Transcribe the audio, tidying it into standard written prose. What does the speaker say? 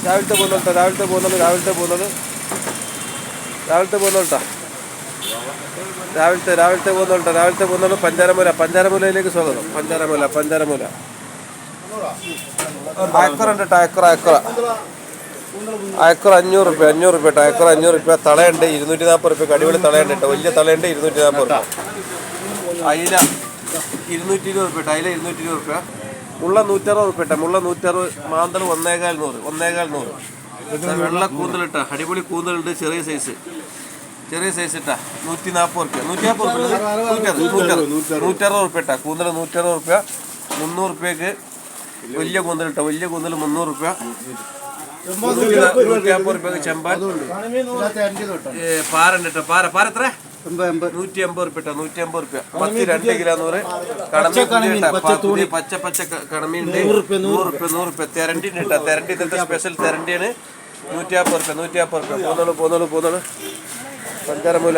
രാവിലത്തെ പോകുന്നുണ്ടോ? രാവിലത്തെ പോകുന്നുള്ളൂ കേട്ടോ. രാവിലത്തെ പോകുന്നുള്ളൂ. പഞ്ചാരമൂലയിലേക്ക് സ്വാഗതം. പഞ്ചാരമൂല അയക്കുറുണ്ട് കേട്ടോ. അയക്കുറ 500 റുപ്യ കേട്ടോ. അയക്കുറ 500 റുപ്യ. തളയുണ്ട് 240 റുപ്യ. അടിപൊളി തളയുണ്ട് കേട്ടോ. വലിയ തളയുണ്ട് 240 റുപ്യ. അയില 220 റുപ്യ കേട്ടോ. അയില 220 റുപ്യ. മുള്ള 160 റുപ്യ കേട്ടോ. മുള്ള 160. മാന്തൾ 1,100. വെള്ള കൂന്തലിട്ടാ. അടിപൊളി കൂന്തലുണ്ട്. ചെറിയ സൈസ് ഇട്ടാ 140 റുപ്യ. 160 റുപ്യ ഇട്ടാ. കൂന്തൽ 160 റുപ്യ. 300 റുപ്യക്ക് വലിയ കൂന്തലിട്ടാ. വലിയ കൂന്തൽ 300 റുപ്യ. 150 റുപ്യക്ക് ചെമ്പാൻ. പാറുണ്ട് കേട്ടോ. പാര എത്ര? 150 റുപ്യ കേട്ടോ. 150 റുപ്യ. 2 കിലോ 100. കടമീൻ പച്ച കടമീനുണ്ട് 100 റുപ്യ. തെരണ്ടി ഉണ്ട് കേട്ടോ. തെരണ്ടി ഇന്നത്തെ സ്പെഷ്യൽ തെരണ്ടിയാണ്. 150 റുപ്യ. പോന്നോളൂ. പഞ്ചാരമൂല